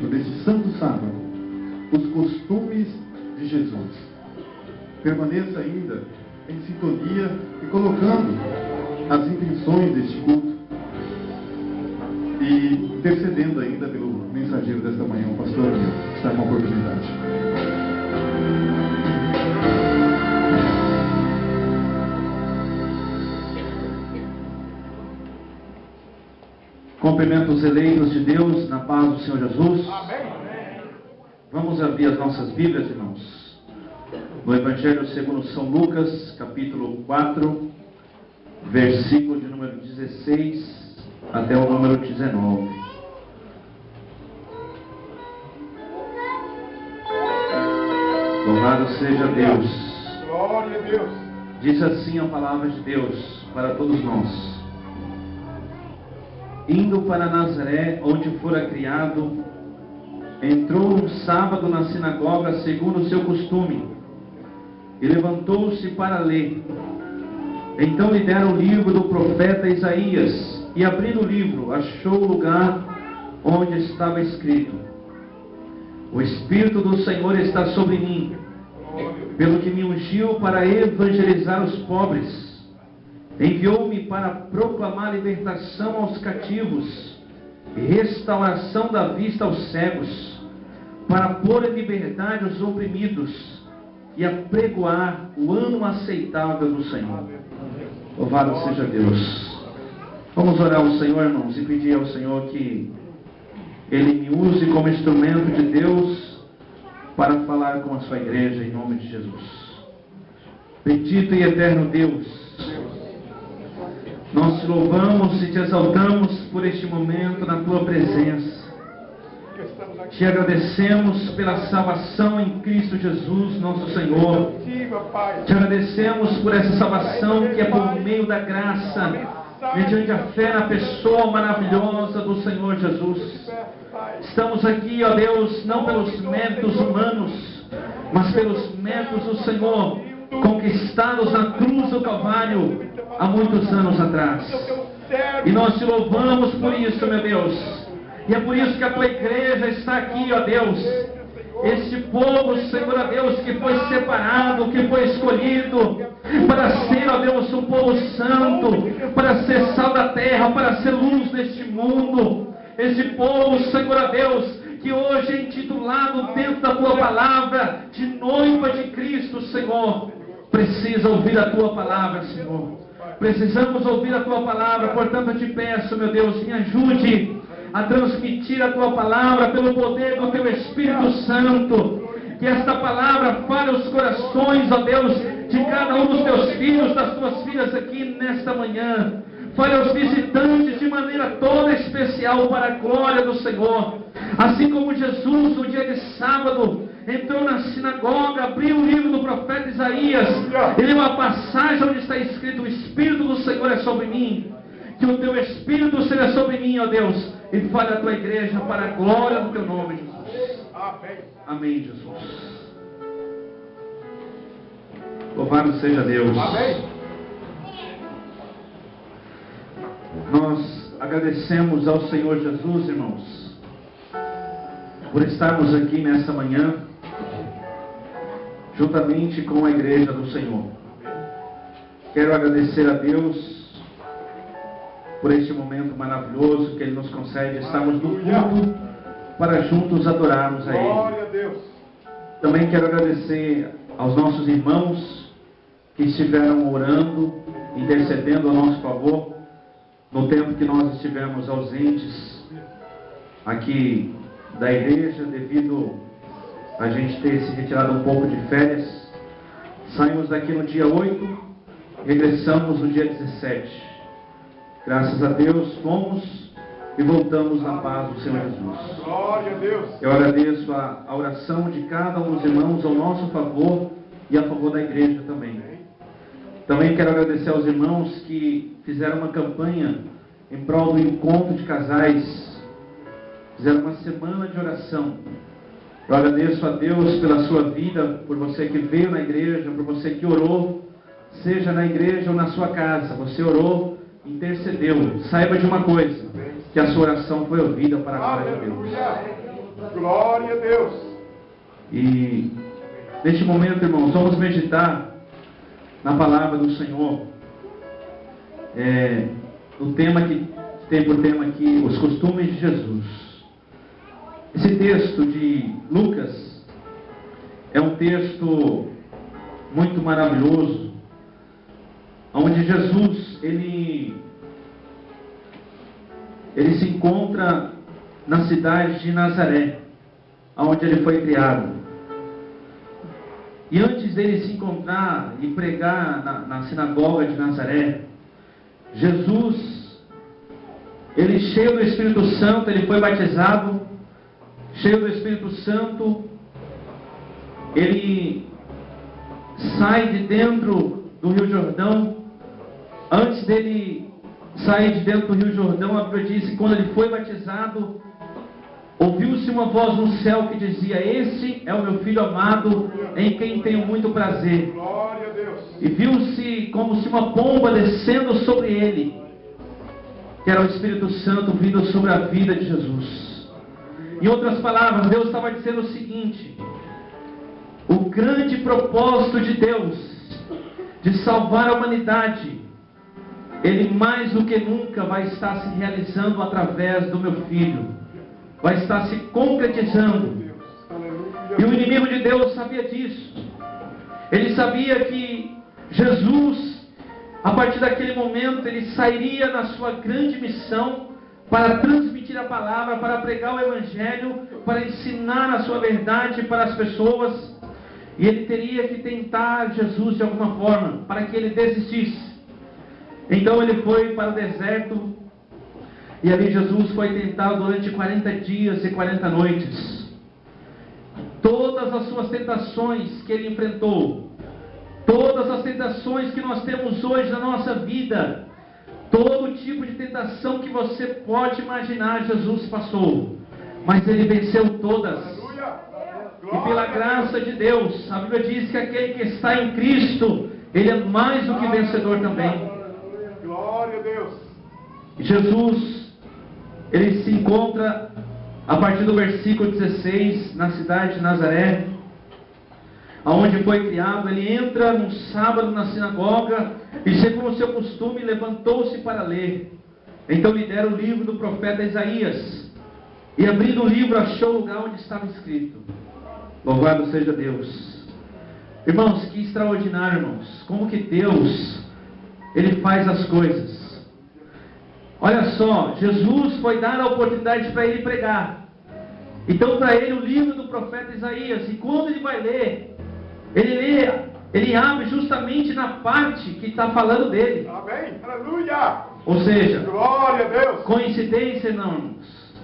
deste santo sábado, os costumes de Jesus. Permaneça ainda em sintonia e colocando as intenções deste culto e intercedendo ainda pelo mensageiro desta manhã, o pastor Amil, que está com a oportunidade. Cumprimento os eleitos de Deus na paz do Senhor Jesus. Amém. Vamos abrir as nossas Bíblias, irmãos, no Evangelho segundo São Lucas, capítulo 4, versículo de número 16 até o número 19. Louvado seja Deus. Glória a Deus. Diz assim a palavra de Deus para todos nós. Indo para Nazaré, onde fora criado, entrou um sábado na sinagoga segundo o seu costume, e levantou-se para ler. Então lhe deram o livro do profeta Isaías, e abrindo o livro, achou o lugar onde estava escrito: O Espírito do Senhor está sobre mim, pelo que me ungiu para evangelizar os pobres. Enviou-me para proclamar libertação aos cativos e restauração da vista aos cegos, para pôr em liberdade os oprimidos e apregoar o ano aceitável do Senhor. Louvado seja Deus. Vamos orar ao Senhor, irmãos, e pedir ao Senhor que Ele me use como instrumento de Deus para falar com a sua igreja, em nome de Jesus. Bendito e eterno Deus, nós te louvamos e te exaltamos por este momento na tua presença. Te agradecemos pela salvação em Cristo Jesus, nosso Senhor. Te agradecemos por essa salvação que é por meio da graça, mediante a fé na pessoa maravilhosa do Senhor Jesus. Estamos aqui, ó Deus, não pelos méritos humanos, mas pelos méritos do Senhor, conquistados na cruz do Calvário há muitos anos atrás. E nós te louvamos por isso, meu Deus. E é por isso que a tua igreja está aqui, ó Deus. Este povo, Senhor, ó Deus, que foi separado, que foi escolhido para ser, ó Deus, um povo santo, para ser sal da terra, para ser luz neste mundo. Este povo, Senhor, ó Deus, que hoje é intitulado dentro da tua palavra de noiva de Cristo, Senhor, precisa ouvir a tua palavra, Senhor. Precisamos ouvir a tua palavra, portanto eu te peço, meu Deus, me ajude a transmitir a tua palavra pelo poder do teu Espírito Santo. Que esta palavra fale aos corações, ó Deus, de cada um dos teus filhos, das tuas filhas aqui nesta manhã. Fale aos visitantes de maneira toda especial para a glória do Senhor. Assim como Jesus, no dia de sábado, entrou na sinagoga, abriu o livro do profeta Isaías, e leu a passagem onde está escrito: O Espírito do Senhor é sobre mim. Que o teu Espírito seja sobre mim, ó Deus, e fale a tua igreja para a glória do teu nome, Jesus. Amém. Amém, Jesus. Louvado seja Deus. Amém. Nós agradecemos ao Senhor Jesus, irmãos, por estarmos aqui nessa manhã, juntamente com a igreja do Senhor. Quero agradecer a Deus por este momento maravilhoso que Ele nos concede. Estamos no culto para juntos adorarmos a Ele. Glória a Deus. Também quero agradecer aos nossos irmãos que estiveram orando, intercedendo a nosso favor, no tempo que nós estivemos ausentes aqui da igreja, devido a gente ter se retirado um pouco de férias. Saímos daqui no dia 8, regressamos no dia 17. Graças a Deus, fomos e voltamos na paz do Senhor Jesus. Glória a Deus. Eu agradeço a oração de cada um dos irmãos ao nosso favor e a favor da igreja também. Também quero agradecer aos irmãos que fizeram uma campanha em prol do encontro de casais. Fizeram uma semana de oração. Eu agradeço a Deus pela sua vida, por você que veio na igreja, por você que orou, seja na igreja ou na sua casa. Você orou, intercedeu. Saiba de uma coisa, que a sua oração foi ouvida para a glória de Deus. Glória a Deus. E neste momento, irmãos, vamos meditar na palavra do Senhor. O tema que tem por tema aqui, os costumes de Jesus. Esse texto de Lucas é um texto muito maravilhoso, onde Jesus ele se encontra na cidade de Nazaré, onde ele foi criado. E antes dele se encontrar e pregar na sinagoga de Nazaré, Jesus, ele cheio do Espírito Santo, ele foi batizado, cheio do Espírito Santo, ele sai de dentro do Rio Jordão. Antes dele sair de dentro do Rio Jordão, a Bíblia diz que quando ele foi batizado, ouviu-se uma voz no céu que dizia: "Esse é o meu Filho amado, em quem tenho muito prazer." Glória a Deus. E viu-se como se uma pomba descendo sobre ele, que era o Espírito Santo vindo sobre a vida de Jesus. Em outras palavras, Deus estava dizendo o seguinte: o grande propósito de Deus de salvar a humanidade, ele mais do que nunca vai estar se realizando através do meu Filho, vai estar se concretizando. E o inimigo de Deus sabia disso. Ele sabia que Jesus, a partir daquele momento, ele sairia na sua grande missão para transmitir a palavra, para pregar o Evangelho, para ensinar a sua verdade para as pessoas. E ele teria que tentar Jesus de alguma forma, para que ele desistisse. Então ele foi para o deserto, e ali Jesus foi tentado durante 40 dias e 40 noites. Todas as suas tentações que ele enfrentou, todas as tentações que nós temos hoje na nossa vida, todo tipo de tentação que você pode imaginar, Jesus passou, mas ele venceu todas. E pela graça de Deus, a Bíblia diz que aquele que está em Cristo, ele é mais do que vencedor também. Glória a Deus. Jesus, ele se encontra a partir do versículo 16 na cidade de Nazaré, aonde foi criado. Ele entra num sábado na sinagoga e, segundo o seu costume, levantou-se para ler. Então lhe deram o livro do profeta Isaías, e abrindo o livro achou o lugar onde estava escrito: "Louvado seja Deus." Irmãos, que extraordinário, irmãos, como que Deus ele faz as coisas. Olha só, Jesus foi dar a oportunidade para ele pregar. Então para ele o livro do profeta Isaías, e quando ele vai ler, ele abre justamente na parte que está falando dele. Amém. Aleluia. Ou seja, glória a Deus. Coincidência não, irmãos.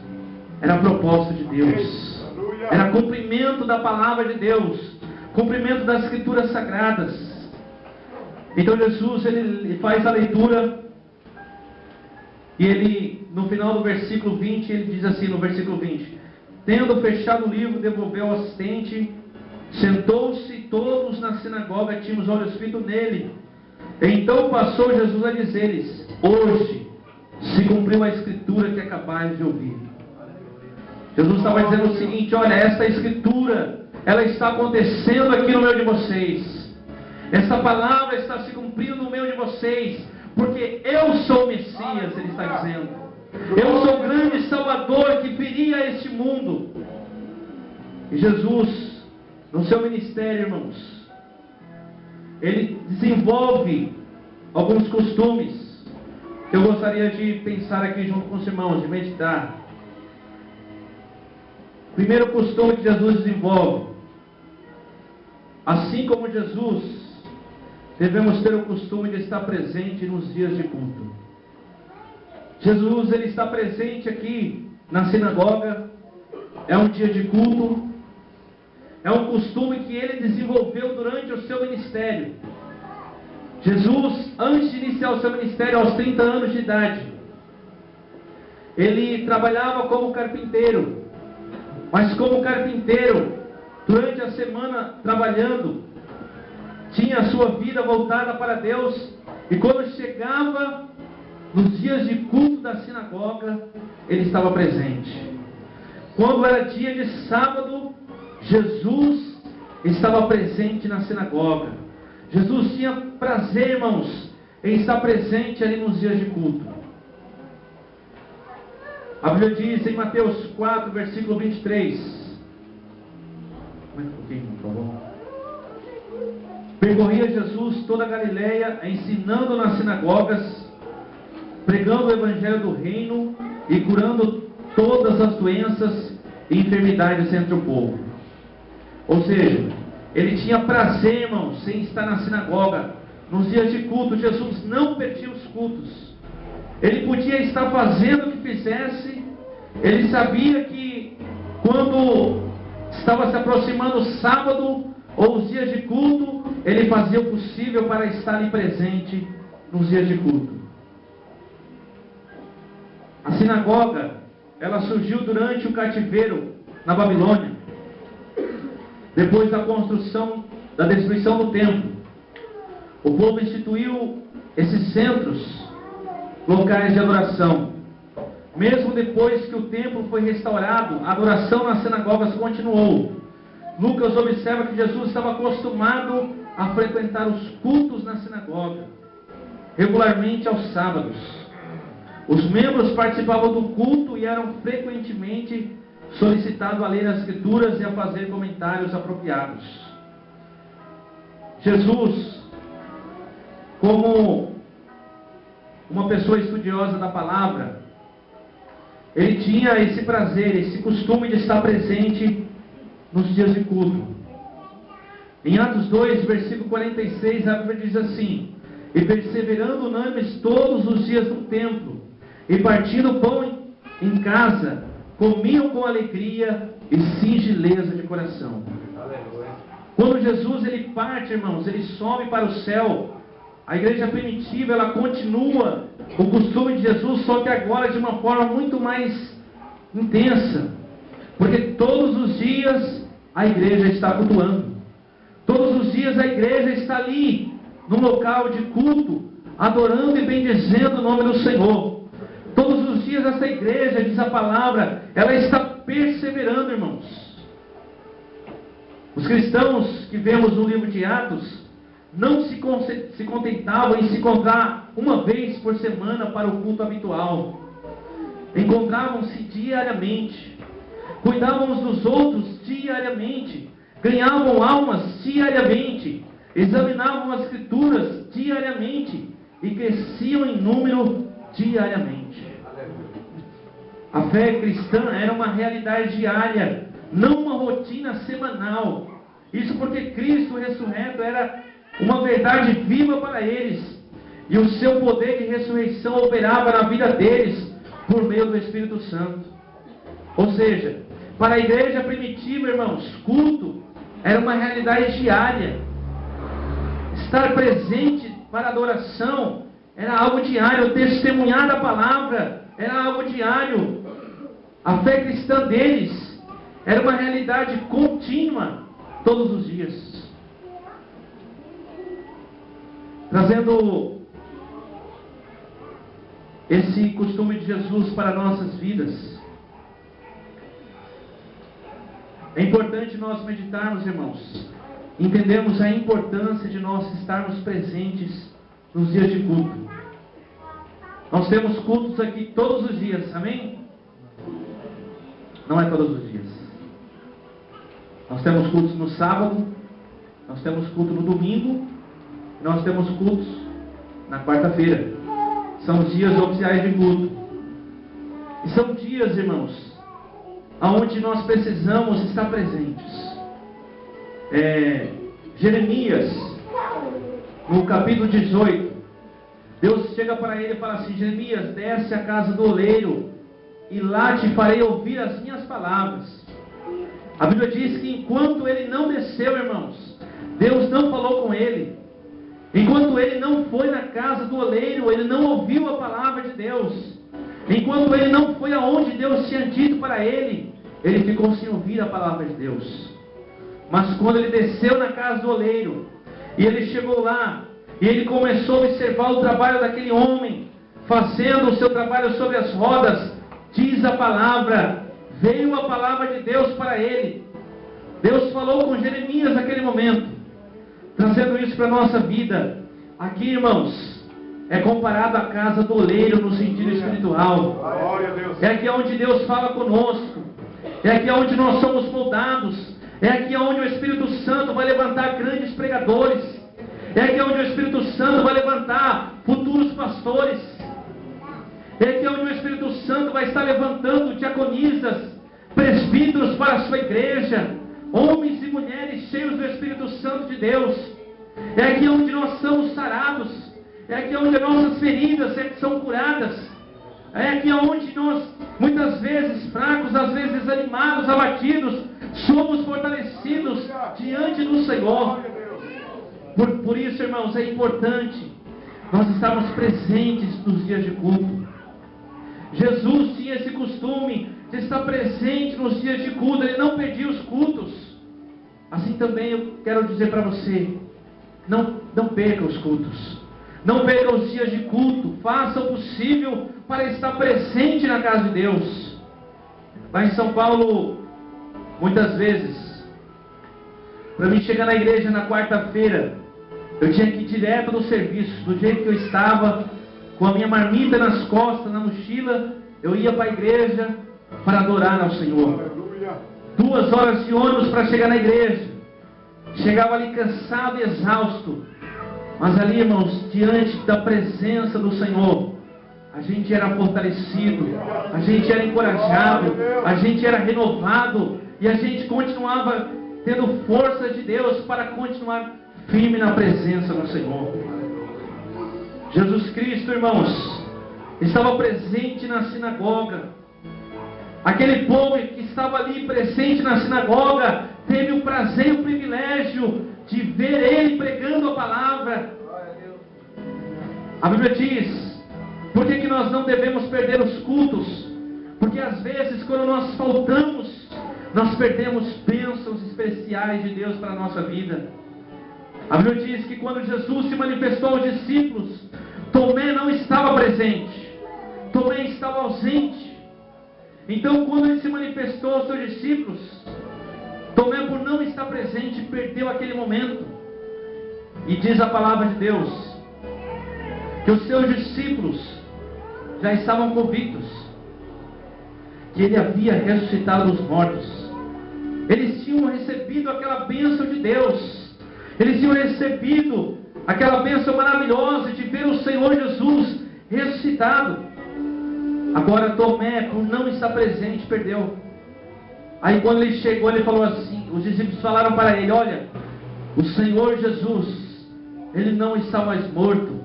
Era propósito de Deus. Aleluia. Era cumprimento da palavra de Deus, cumprimento das escrituras sagradas. Então Jesus, ele faz a leitura, e ele, no final do versículo 20, ele diz assim, no versículo 20: "Tendo fechado o livro, devolveu ao assistente, sentou-se, todos na sinagoga tinham os olhos fitos nele. Então passou Jesus a dizer-lhes: hoje se cumpriu a escritura que acabais de ouvir." Jesus estava dizendo o seguinte: olha, esta escritura, ela está acontecendo aqui no meio de vocês. Essa palavra está se cumprindo no meio de vocês, porque eu sou o Messias, ele está dizendo. Eu sou o grande Salvador que viria a este mundo. E Jesus, no seu ministério, irmãos, ele desenvolve alguns costumes que eu gostaria de pensar aqui junto com os irmãos, de meditar. Primeiro costume que Jesus desenvolve: assim como Jesus, devemos ter o costume de estar presente nos dias de culto. Jesus, ele está presente aqui na sinagoga. É um dia de culto. É um costume que ele desenvolveu durante o seu ministério. Jesus, antes de iniciar o seu ministério, aos 30 anos de idade, ele trabalhava como carpinteiro. Mas como carpinteiro, durante a semana trabalhando, tinha a sua vida voltada para Deus, e quando chegava nos dias de culto da sinagoga, ele estava presente. quando era dia de sábado, Jesus estava presente na sinagoga. Jesus tinha prazer, irmãos, em estar presente ali nos dias de culto. A Bíblia diz em Mateus 4, versículo 23. Por favor. Percorria Jesus toda a Galileia, ensinando nas sinagogas, pregando o evangelho do reino e curando todas as doenças e enfermidades entre o povo. Ou seja, ele tinha prazer, irmãos, em estar na sinagoga. Nos dias de culto, Jesus não perdia os cultos. Ele podia estar fazendo o que fizesse. Ele sabia que quando estava se aproximando o sábado ou os dias de culto, ele fazia o possível para estar ali presente nos dias de culto. A sinagoga, ela surgiu durante o cativeiro na Babilônia, depois da da destruição do templo. O povo instituiu esses centros locais de adoração. Mesmo depois que o templo foi restaurado, a adoração nas sinagogas continuou. Lucas observa que Jesus estava acostumado a frequentar os cultos na sinagoga, regularmente aos sábados. Os membros participavam do culto e eram frequentemente solicitados a ler as Escrituras e a fazer comentários apropriados. Jesus, como uma pessoa estudiosa da palavra, ele tinha esse prazer, esse costume de estar presente nos dias de culto. Em Atos 2, versículo 46, a Bíblia diz assim: e perseverando unânimes todos os dias no templo, e partindo pão em casa, comiam com alegria e singeleza de coração. Aleluia. Quando Jesus ele parte, irmãos, ele sobe para o céu, a igreja primitiva ela continua o costume de Jesus, só que agora de uma forma muito mais intensa, porque todos os dias a igreja está cultuando. Todos os dias a igreja está ali, no local de culto, adorando e bendizendo o nome do Senhor. Todos os dias essa igreja, diz a palavra, ela está perseverando, irmãos. Os cristãos que vemos no livro de Atos, não se contentavam em se encontrar uma vez por semana para o culto habitual. Encontravam-se diariamente, cuidavam uns dos outros diariamente, ganhavam almas diariamente, examinavam as Escrituras diariamente e cresciam em número diariamente. A fé cristã era uma realidade diária, não uma rotina semanal. Isso porque Cristo ressurreto era uma verdade viva para eles, e o seu poder de ressurreição operava na vida deles por meio do Espírito Santo. Ou seja, para a igreja primitiva, irmãos, culto era uma realidade diária. Estar presente para adoração era algo diário. Testemunhar da palavra era algo diário. A fé cristã deles era uma realidade contínua todos os dias. Trazendo esse costume de Jesus para nossas vidas, é importante nós meditarmos, irmãos, entendemos a importância de nós estarmos presentes nos dias de culto. Nós temos cultos aqui todos os dias, amém? Não é todos os dias. Nós temos cultos no sábado, nós temos culto no domingo, nós temos cultos na quarta-feira. São os dias oficiais de culto. E são dias, irmãos, onde nós precisamos estar presentes. Jeremias, no capítulo 18, Deus chega para ele e fala assim: Jeremias, desce à casa do oleiro, e lá te farei ouvir as minhas palavras. A Bíblia diz que enquanto ele não desceu, irmãos, Deus não falou com ele. Enquanto ele não foi na casa do oleiro, ele não ouviu a palavra de Deus. Enquanto ele não foi aonde Deus tinha dito para ele, ele ficou sem ouvir a palavra de Deus. Mas quando ele desceu na casa do oleiro, e ele chegou lá, e ele começou a observar o trabalho daquele homem, fazendo o seu trabalho sobre as rodas, diz a palavra: veio a palavra de Deus para ele. Deus falou com Jeremias naquele momento, trazendo isso para a nossa vida. Aqui, irmãos, é comparado à casa do oleiro no sentido espiritual. Glória a Deus. É aqui onde Deus fala conosco. É aqui onde nós somos moldados. É aqui onde o Espírito Santo vai levantar grandes pregadores. É aqui onde o Espírito Santo vai levantar futuros pastores. É aqui onde o Espírito Santo vai estar levantando diaconisas, presbíteros para a sua igreja, homens e mulheres cheios do Espírito Santo de Deus. É aqui onde nós somos sarados. É aqui onde as nossas feridas são curadas. É aqui onde nós, muitas vezes fracos, às vezes desanimados, abatidos, somos fortalecidos diante do Senhor. Por isso, irmãos, é importante nós estarmos presentes nos dias de culto. Jesus tinha esse costume de estar presente nos dias de culto. Ele não perdia os cultos. Assim também eu quero dizer para você, não perca os cultos. Não perca os dias de culto. Faça o possível para estar presente na casa de Deus. Lá em São Paulo, muitas vezes, para mim chegar na igreja na quarta-feira, eu tinha que ir direto do serviço, do jeito que eu estava, com a minha marmita nas costas, na mochila, eu ia para a igreja para adorar ao Senhor. Aleluia. 2 horas de ônibus para chegar na igreja. Chegava ali cansado e exausto. Mas ali, irmãos, diante da presença do Senhor, a gente era fortalecido, a gente era encorajado, a gente era renovado, e a gente continuava tendo força de Deus para continuar firme na presença do Senhor. Jesus Cristo, irmãos, estava presente na sinagoga. Aquele povo que estava ali presente na sinagoga teve o prazer e o privilégio de ver ele pregando a palavra. A Bíblia diz: por que nós não devemos perder os cultos? Porque às vezes, quando nós faltamos, nós perdemos bênçãos especiais de Deus para a nossa vida. A Bíblia diz que quando Jesus se manifestou aos discípulos, Tomé não estava presente, Tomé estava ausente. Então, quando ele se manifestou aos seus discípulos, Tomé, por não estar presente, perdeu aquele momento. E diz a palavra de Deus que os seus discípulos já estavam convictos que ele havia ressuscitado dos mortos. Eles tinham recebido aquela bênção de Deus. Eles tinham recebido aquela bênção maravilhosa de ver o Senhor Jesus ressuscitado. Agora Tomé, por não estar presente, perdeu. Aí quando ele chegou, ele falou assim, os discípulos falaram para ele: olha, o Senhor Jesus, ele não está mais morto,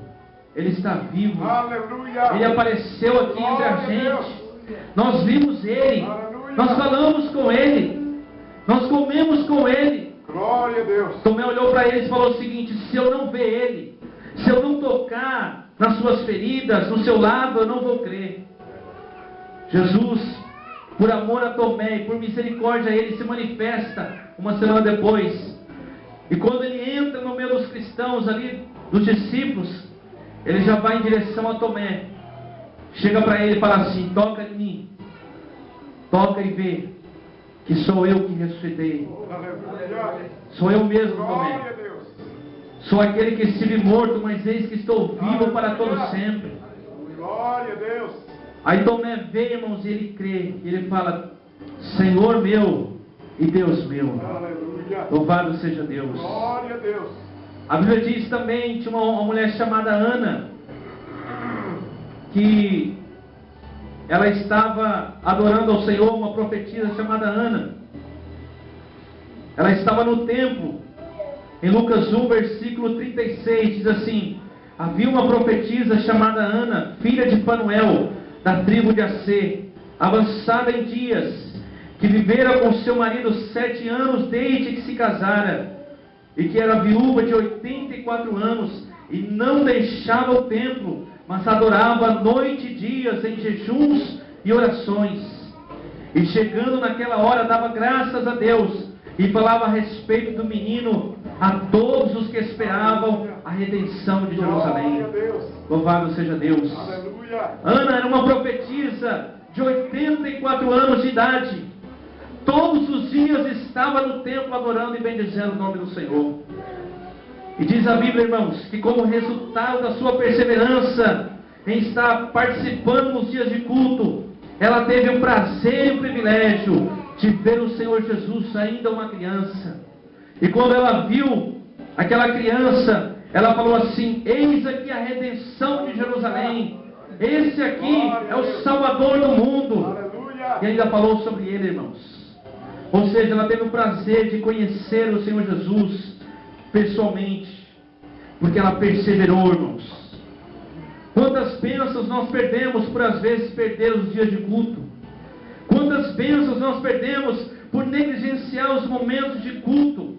ele está vivo. Aleluia. Ele apareceu aqui entre a gente. Nós vimos ele. Aleluia. Nós falamos com ele. Nós comemos com ele. Glória a Deus. Tomé olhou para eles e falou o seguinte: se eu não ver ele, se eu não tocar nas suas feridas, no seu lado, eu não vou crer. Jesus, por amor a Tomé e por misericórdia a ele, se manifesta uma semana depois. E quando ele entra no meio dos cristãos ali, dos discípulos, ele já vai em direção a Tomé. Chega para ele e fala assim: toca em mim, toca e vê que sou eu que ressuscitei. Aleluia. Sou eu mesmo, Glória Tomé. a Deus. Sou aquele que estive morto, mas eis que estou vivo para todo sempre. Glória a Deus. Aí Tomé vê, irmãos, e ele crê. E ele fala: Senhor meu e Deus meu. Aleluia. Louvado seja Deus. Glória a Deus. A Bíblia diz também, tinha uma mulher chamada Ana, que ela estava adorando ao Senhor, uma profetisa chamada Ana. Ela estava no templo. Em Lucas 1, versículo 36, diz assim: havia uma profetisa chamada Ana, filha de Fanuel, da tribo de Assê, avançada em dias, que vivera com seu marido 7 anos desde que se casara, e que era viúva de 84 anos, e não deixava o templo, mas adorava noite e dias em jejuns e orações. E chegando naquela hora, dava graças a Deus, e falava a respeito do menino a todos os que esperavam a redenção de Jerusalém. Glória a Deus. Louvado seja Deus. Aleluia. Ana era uma profetisa de 84 anos de idade. todos os dias estava no templo adorando e bendizendo o nome do Senhor. E diz a Bíblia, irmãos, que como resultado da sua perseverança em estar participando nos dias de culto, ela teve o prazer e o privilégio de ver o Senhor Jesus ainda uma criança. E quando ela viu aquela criança, ela falou assim: eis aqui a redenção de Jerusalém, esse aqui é o Salvador do mundo. E ainda falou sobre ele, irmãos. Ou seja, ela teve o prazer de conhecer o Senhor Jesus pessoalmente, porque ela perseverou, irmãos. Quantas bênçãos nós perdemos por às vezes perder os dias de culto? Quantas bênçãos nós perdemos por negligenciar os momentos de culto?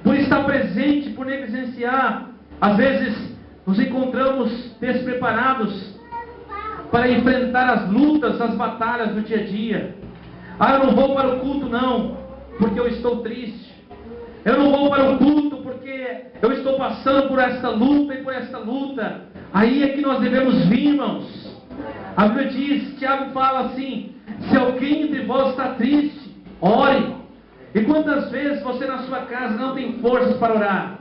Por estar presente, por negligenciar. Às vezes nos encontramos despreparados para enfrentar as lutas, as batalhas do dia a dia. Eu não vou para o culto não, porque eu estou triste. Eu não vou para o culto porque eu estou passando por esta luta e por esta luta. Aí é que nós devemos vir, irmãos. A Bíblia diz, Tiago fala assim: se alguém entre vós está triste, ore. E quantas vezes você na sua casa não tem forças para orar,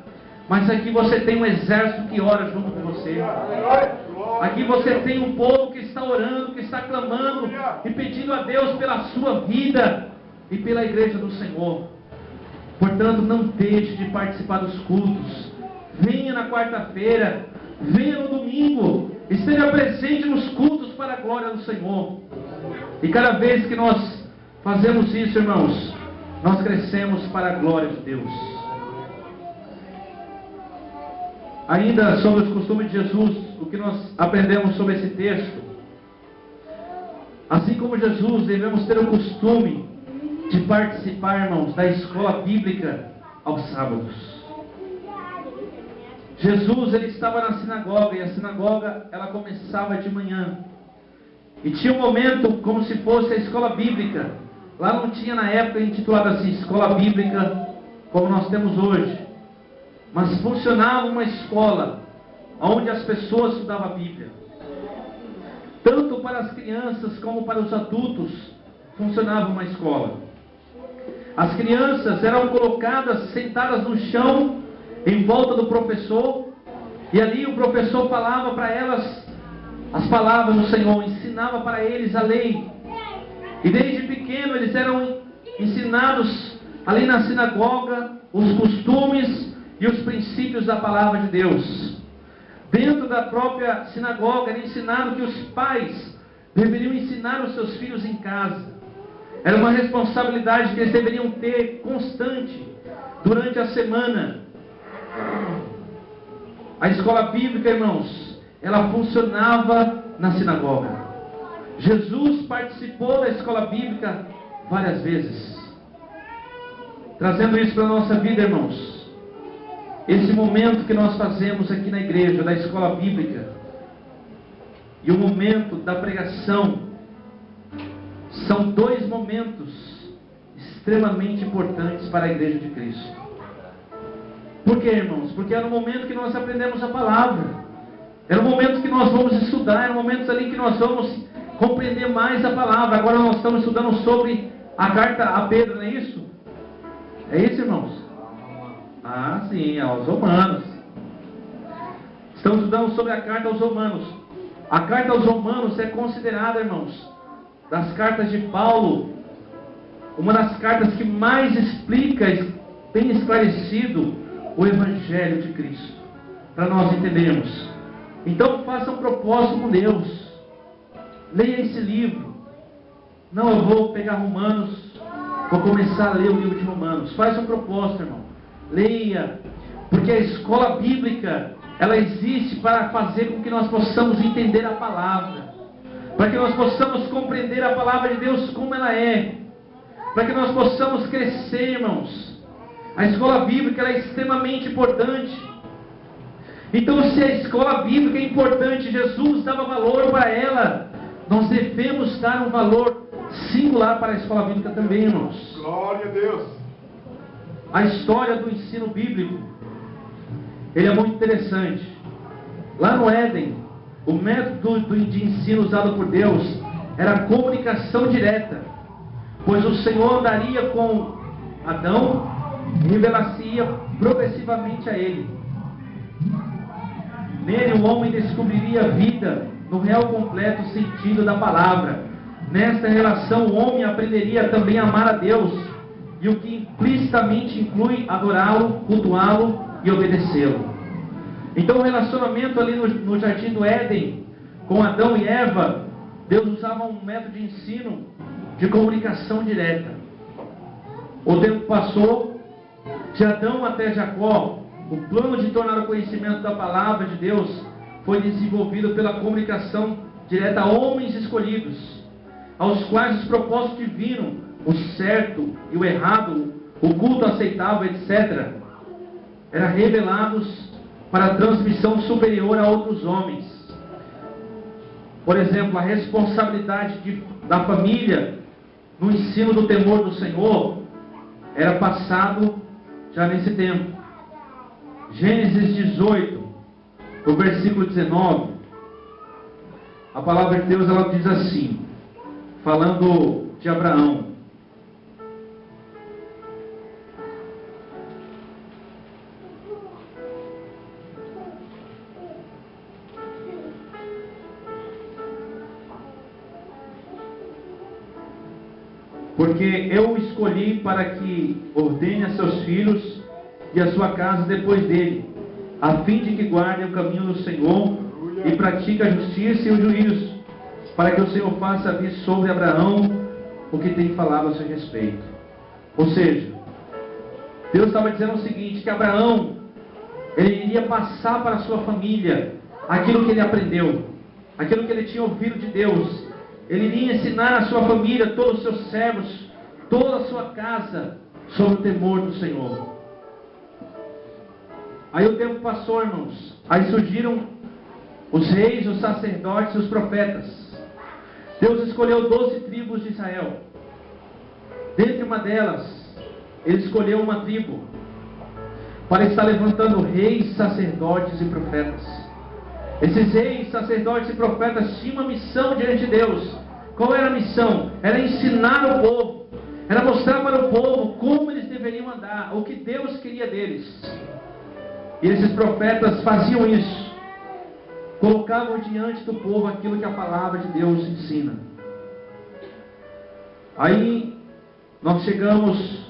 mas aqui você tem um exército que ora junto com você. Aqui você tem um povo que está orando, que está clamando e pedindo a Deus pela sua vida e pela igreja do Senhor. Portanto, não deixe de participar dos cultos. Venha na quarta-feira, venha no domingo, esteja presente nos cultos para a glória do Senhor. E cada vez que nós fazemos isso, irmãos, nós crescemos para a glória de Deus. Ainda sobre os costumes de Jesus, o que nós aprendemos sobre esse texto: assim como Jesus, devemos ter o costume de participar, irmãos, da escola bíblica aos sábados. Jesus, ele estava na sinagoga, e a sinagoga, ela começava de manhã. E tinha um momento como se fosse a escola bíblica. Lá não tinha na época intitulada assim, escola bíblica, como nós temos hoje. Mas funcionava uma escola, onde as pessoas estudavam a Bíblia. Tanto para as crianças como para os adultos, funcionava uma escola. As crianças eram colocadas, sentadas no chão, em volta do professor, e ali o professor falava para elas as palavras do Senhor, ensinava para eles a lei. E desde pequeno eles eram ensinados ali na sinagoga os costumes e os princípios da palavra de Deus. Dentro da própria sinagoga era ensinado que os pais deveriam ensinar os seus filhos em casa. Era uma responsabilidade que eles deveriam ter constante durante a semana. A escola bíblica, irmãos, ela funcionava na sinagoga. Jesus participou da escola bíblica várias vezes. Trazendo isso para a nossa vida, irmãos. Esse momento que nós fazemos aqui na igreja, da escola bíblica, e o momento da pregação, são dois momentos extremamente importantes para a igreja de Cristo. Por quê, irmãos? Porque é no momento que nós aprendemos a palavra. É no momento que nós vamos estudar. É no momento ali que nós vamos compreender mais a palavra. Agora nós estamos estudando sobre a carta a Pedro, não é isso? É isso, irmãos? Ah, sim, aos Romanos. Estamos estudando sobre a carta aos Romanos. A carta aos Romanos é considerada, irmãos, das cartas de Paulo, uma das cartas que mais explica, tem esclarecido o Evangelho de Cristo, para nós entendermos. Então faça um propósito com Deus, leia esse livro. Não, eu vou pegar Romanos, vou começar a ler o livro de Romanos. Faça um propósito, irmão, leia, porque a escola bíblica, ela existe para fazer com que nós possamos entender a palavra, para que nós possamos compreender a palavra de Deus como ela é, para que nós possamos crescer, irmãos. A escola bíblica, ela é extremamente importante. Então, se a escola bíblica é importante, Jesus dava valor para ela, nós devemos dar um valor singular para a escola bíblica também, irmãos. Glória a Deus. A história do ensino bíblico, ele é muito interessante. Lá no Éden, o método de ensino usado por Deus era a comunicação direta. pois o Senhor andaria com Adão e revelar-se-ia progressivamente a ele. Nele o homem descobriria a vida no real completo sentido da palavra. Nesta relação o homem aprenderia também a amar a Deus, e o que implicitamente inclui adorá-lo, cultuá-lo e obedecê-lo. Então o relacionamento ali no Jardim do Éden, com Adão e Eva, Deus usava um método de ensino de comunicação direta. O tempo passou, de Adão até Jacó, o plano de tornar o conhecimento da palavra de Deus foi desenvolvido pela comunicação direta a homens escolhidos, aos quais os propósitos divinos, o certo e o errado, o culto aceitável, etc., eram revelados para a transmissão superior a outros homens. Por exemplo, a responsabilidade da família no ensino do temor do Senhor era passado já nesse tempo. Gênesis 18, o versículo 19, a palavra de Deus ela diz assim, falando de Abraão: porque eu o escolhi para que ordene a seus filhos e a sua casa depois dele, a fim de que guardem o caminho do Senhor e pratiquem a justiça e o juízo, para que o Senhor faça vir sobre Abraão o que tem falado a seu respeito. Ou seja, Deus estava dizendo o seguinte, que Abraão, ele iria passar para a sua família aquilo que ele aprendeu, aquilo que ele tinha ouvido de Deus. Ele iria ensinar a sua família, todos os seus servos, toda a sua casa, sobre o temor do Senhor. Aí o tempo passou, irmãos. Aí surgiram os reis, os sacerdotes e os profetas. Deus escolheu 12 tribos de Israel. Dentre uma delas, Ele escolheu uma tribo para estar levantando reis, sacerdotes e profetas. Esses reis, sacerdotes e profetas tinham uma missão diante de Deus. Qual era a missão? Era ensinar o povo. Era mostrar para o povo como eles deveriam andar, o que Deus queria deles. E esses profetas faziam isso. Colocavam diante do povo aquilo que a palavra de Deus ensina. Aí nós chegamos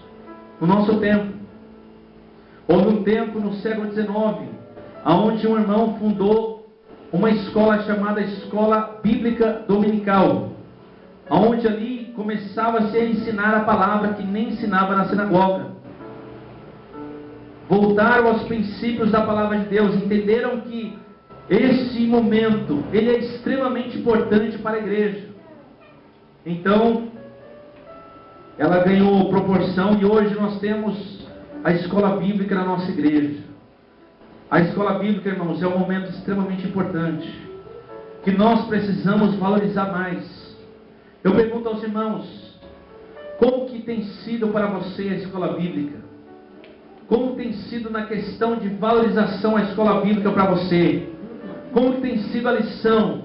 no nosso tempo. Houve um tempo no século XIX, onde um irmão fundou uma escola chamada Escola Bíblica Dominical, onde ali começava-se a ensinar a palavra que nem ensinava na sinagoga. Voltaram aos princípios da palavra de Deus, entenderam que esse momento, ele é extremamente importante para a igreja. Então, ela ganhou proporção e hoje nós temos a escola bíblica na nossa igreja. A escola bíblica, irmãos, é um momento extremamente importante, que nós precisamos valorizar mais. Eu pergunto aos irmãos, como que tem sido para você a escola bíblica? Como tem sido na questão de valorização a escola bíblica para você? Como que tem sido a lição?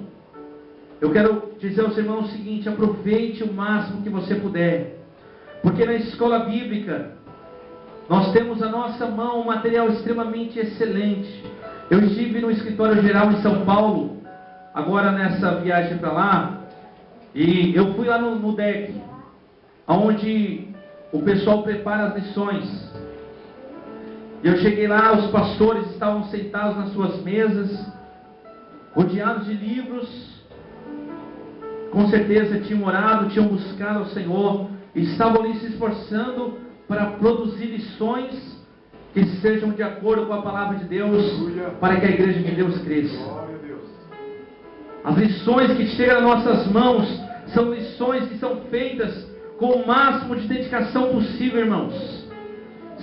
Eu quero dizer aos irmãos o seguinte, aproveite o máximo que você puder, porque na escola bíblica nós temos à nossa mão um material extremamente excelente. Eu estive no escritório geral em São Paulo, agora nessa viagem para lá, e eu fui lá no DEC, onde o pessoal prepara as lições. Eu cheguei lá, os pastores estavam sentados nas suas mesas, rodeados de livros, com certeza tinham orado, tinham buscado ao Senhor, e estavam ali se esforçando para produzir lições que sejam de acordo com a palavra de Deus, para que a igreja de Deus cresça. As lições que chegam nas nossas mãos são lições que são feitas com o máximo de dedicação possível, irmãos.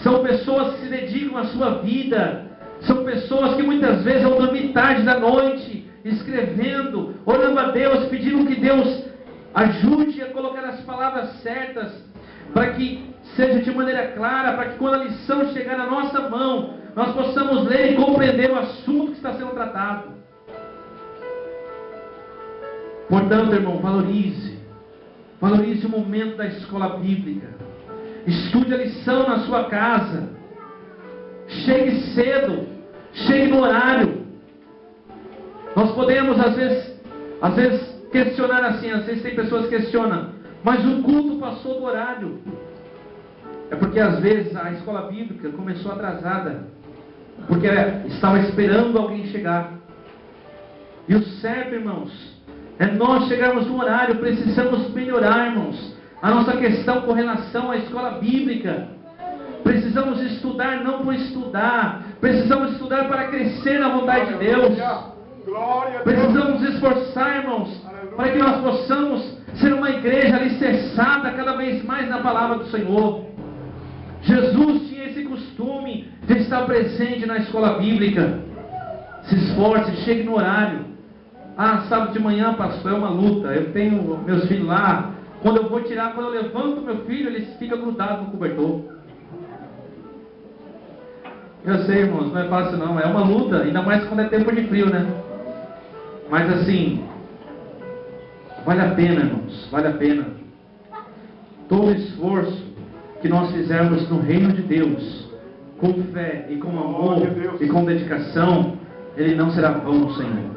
São pessoas que se dedicam à sua vida, são pessoas que muitas vezes vão dormir tarde da noite, escrevendo, orando a Deus, pedindo que Deus ajude a colocar as palavras certas, para que seja de maneira clara, para que quando a lição chegar na nossa mão, nós possamos ler e compreender o assunto que está sendo tratado. Portanto, irmão, valorize Valorize o momento da escola bíblica. Estude a lição na sua casa. Chegue cedo. Chegue no horário. Nós podemos, às vezes questionar assim. Às vezes tem pessoas que questionam. Mas o culto passou do horário. É porque às vezes a escola bíblica começou atrasada. Porque estava esperando alguém chegar. E o certo, irmãos, é nós chegarmos no horário. Precisamos melhorar, irmãos, a nossa questão com relação à escola bíblica. Precisamos estudar não por estudar. Precisamos estudar para crescer na vontade de Deus. Precisamos esforçar, irmãos, para que nós possamos ser uma igreja alicerçada cada vez mais na palavra do Senhor. Jesus tinha esse costume de estar presente na escola bíblica. Se esforce, chegue no horário. Ah, sábado de manhã, pastor, é uma luta. Eu tenho meus filhos lá. Quando eu levanto meu filho, ele fica grudado no cobertor. Eu sei, irmãos, não é fácil não. É uma luta, ainda mais quando é tempo de frio, né? Mas assim, vale a pena, irmãos, vale a pena. Todo esforço que nós fizermos no reino de Deus, com fé e com amor e com dedicação, ele não será vão no Senhor.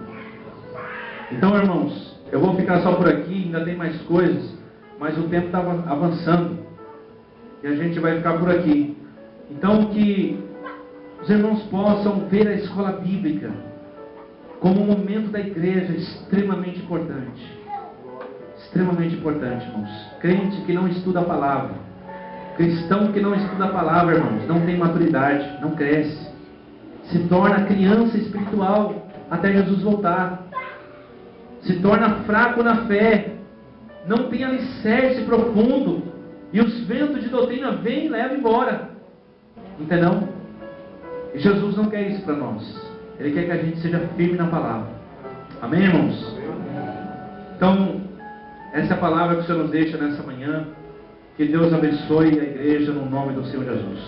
Então, irmãos, eu vou ficar só por aqui, ainda tem mais coisas, mas o tempo está avançando e a gente vai ficar por aqui. Então, que os irmãos possam ver a escola bíblica como um momento da igreja extremamente importante. Extremamente importante, irmãos. Crente que não estuda a palavra, cristão que não estuda a palavra, irmãos, não tem maturidade, não cresce, se torna criança espiritual até Jesus voltar, se torna fraco na fé, não tem alicerce profundo, e os ventos de doutrina vêm e levam embora. Entendeu? E Jesus não quer isso para nós. Ele quer que a gente seja firme na palavra. Amém, irmãos? Então, essa é a palavra que o Senhor nos deixa nessa manhã. Que Deus abençoe a igreja no nome do Senhor Jesus.